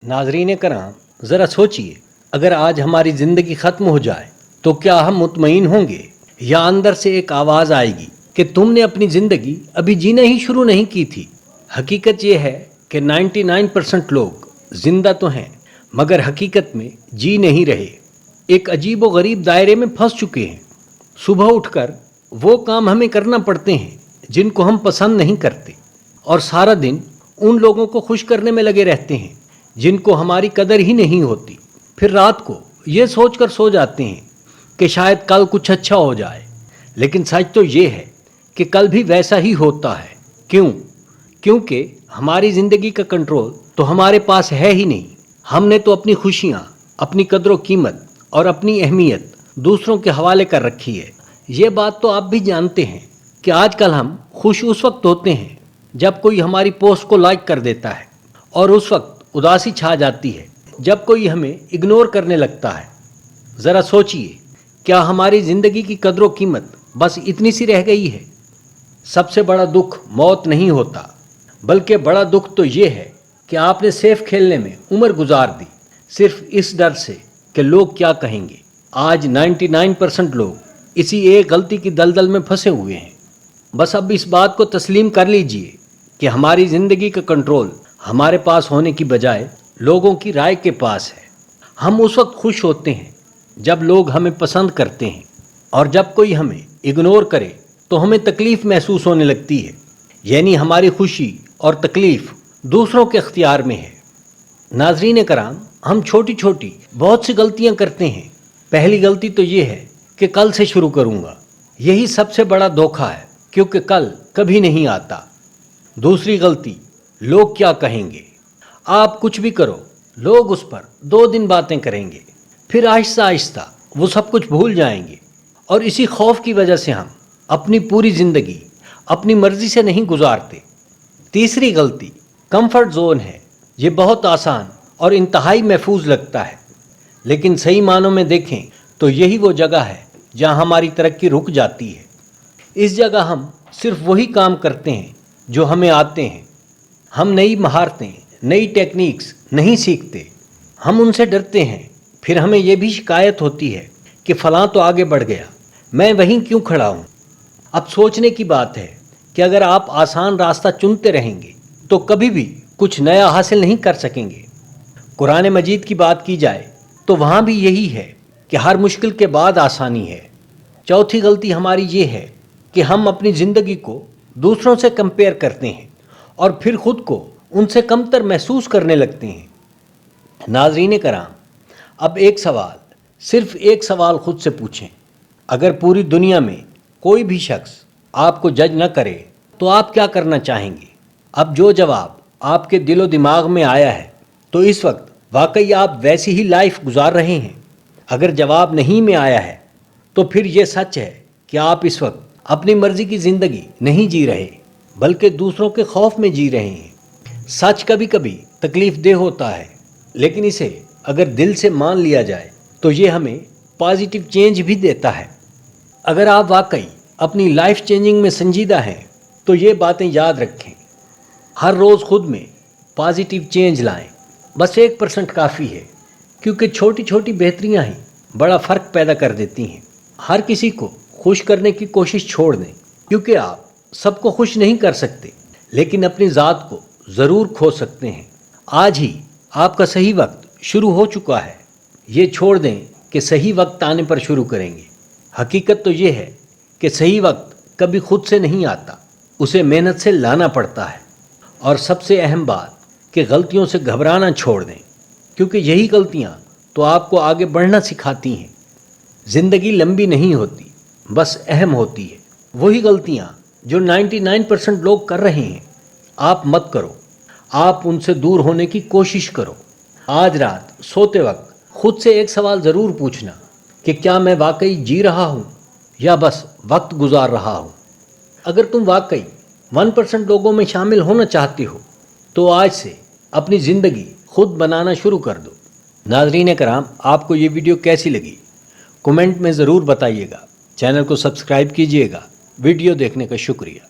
नाजरीन कराम, ज़रा सोचिए, अगर आज हमारी ज़िंदगी ख़त्म हो जाए तो क्या हम मुतमईन होंगे या अंदर से एक आवाज़ आएगी कि तुमने अपनी ज़िंदगी अभी जीना ही शुरू नहीं की थी। हकीकत ये है कि 99% लोग ज़िंदा तो हैं मगर हकीकत में जी नहीं रहे, एक अजीब व गरीब दायरे में फंस चुके हैं। सुबह उठकर वो काम हमें करना पड़ते हैं जिनको हम पसंद नहीं करते और सारा दिन उन लोगों को खुश करने में लगे रहते हैं जिनको हमारी कदर ही नहीं होती। फिर रात को ये सोचकर सो जाते हैं कि शायद कल कुछ अच्छा हो जाए, लेकिन सच तो ये है कि कल भी वैसा ही होता है। क्यों? क्योंकि हमारी ज़िंदगी का कंट्रोल तो हमारे पास है ही नहीं। हमने तो अपनी खुशियाँ, अपनी कदर कीमत और अपनी अहमियत दूसरों के हवाले कर रखी है। ये बात तो आप भी जानते हैं कि आजकल हम खुश उस वक्त होते हैं जब कोई हमारी पोस्ट को लाइक कर देता है और उस वक्त उदासी छा जाती है जब कोई हमें इग्नोर करने लगता है। ज़रा सोचिए, क्या हमारी ज़िंदगी की कदर कीमत बस इतनी सी रह गई है? सबसे बड़ा दुख मौत नहीं होता, बल्कि बड़ा दुख तो ये है कि आपने सेफ खेलने में उम्र गुजार दी सिर्फ इस डर से कि लोग क्या कहेंगे। आज 99% लोग इसी एक गलती की दलदल में फंसे हुए हैं। बस अब इस बात को तस्लीम कर लीजिए कि हमारी ज़िंदगी का कंट्रोल हमारे पास होने की बजाय लोगों की राय के पास है। हम उस वक्त खुश होते हैं जब लोग हमें पसंद करते हैं और जब कोई हमें इग्नोर करे तो हमें तकलीफ़ महसूस होने लगती है। यानी हमारी खुशी और तकलीफ़ दूसरों के इख्तियार में है। नाजरीन कराम, हम छोटी छोटी बहुत सी गलतियां करते हैं। पहली गलती तो ये है कि कल से शुरू करूँगा। यही सबसे बड़ा धोखा है क्योंकि कल कभी नहीं आता। दूसरी गलती, लोग क्या कहेंगे। आप कुछ भी करो, लोग उस पर 2 दिन बातें करेंगे, फिर आहिस्ता आहिस्ता वो सब कुछ भूल जाएंगे और इसी खौफ की वजह से हम अपनी पूरी ज़िंदगी अपनी मर्ज़ी से नहीं गुजारते। तीसरी गलती कंफर्ट जोन है। ये बहुत आसान और इंतहाई महफूज लगता है, लेकिन सही मानों में देखें तो यही वो जगह है जहाँ हमारी तरक्की रुक जाती है। इस जगह हम सिर्फ वही काम करते हैं जो हमें आते हैं। हम नई महारतें, नई टेक्निक्स नहीं सीखते। हम उनसे डरते हैं। फिर हमें यह भी शिकायत होती है कि फ़लाँ तो आगे बढ़ गया, मैं वहीं क्यों खड़ा हूँ। अब सोचने की बात है कि अगर आप आसान रास्ता चुनते रहेंगे तो कभी भी कुछ नया हासिल नहीं कर सकेंगे। कुरान मजीद की बात की जाए तो वहाँ भी यही है कि हर मुश्किल के बाद आसानी है। चौथी गलती हमारी ये है कि हम अपनी ज़िंदगी को दूसरों से कंपेयर करते हैं और फिर ख़ुद को उनसे कमतर महसूस करने लगते हैं। नाज़रीन कराम, अब एक सवाल, सिर्फ एक सवाल ख़ुद से पूछें, अगर पूरी दुनिया में कोई भी शख्स आपको जज न करे तो आप क्या करना चाहेंगे? अब जो जवाब आपके दिलो दिमाग में आया है तो इस वक्त वाकई आप वैसी ही लाइफ गुजार रहे हैं। अगर जवाब नहीं में आया है तो फिर ये सच है कि आप इस वक्त अपनी मर्ज़ी की ज़िंदगी नहीं जी रहे बल्कि दूसरों के खौफ में जी रहे हैं। सच कभी कभी तकलीफ़ दे होता है, लेकिन इसे अगर दिल से मान लिया जाए तो ये हमें पॉजिटिव चेंज भी देता है। अगर आप वाकई अपनी लाइफ चेंजिंग में संजीदा हैं तो ये बातें याद रखें। हर रोज़ खुद में पॉजिटिव चेंज लाएं। बस 1% काफ़ी है, क्योंकि छोटी छोटी बेहतरियां ही बड़ा फ़र्क पैदा कर देती हैं। हर किसी को खुश करने की कोशिश छोड़ दें, क्योंकि आप सबको खुश नहीं कर सकते, लेकिन अपनी ज़ात को ज़रूर खो सकते हैं। आज ही आपका सही वक्त शुरू हो चुका है। ये छोड़ दें कि सही वक्त आने पर शुरू करेंगे। हकीकत तो ये है कि सही वक्त कभी खुद से नहीं आता, उसे मेहनत से लाना पड़ता है। और सबसे अहम बात कि गलतियों से घबराना छोड़ दें, क्योंकि यही गलतियाँ तो आपको आगे बढ़ना सिखाती हैं। ज़िंदगी लंबी नहीं होती, बस अहम होती है। वही गलतियाँ जो 99% लोग कर रहे हैं, आप मत करो। आप उनसे दूर होने की कोशिश करो। आज रात सोते वक्त खुद से एक सवाल ज़रूर पूछना कि क्या मैं वाकई जी रहा हूँ या बस वक्त गुजार रहा हूँ। अगर तुम वाकई 1% लोगों में शामिल होना चाहते हो तो आज से अपनी ज़िंदगी खुद बनाना शुरू कर दो। नाज़रीन कराम, आपको ये वीडियो कैसी लगी कमेंट में ज़रूर बताइएगा। चैनल को सब्सक्राइब कीजिएगा। वीडियो देखने का शुक्रिया।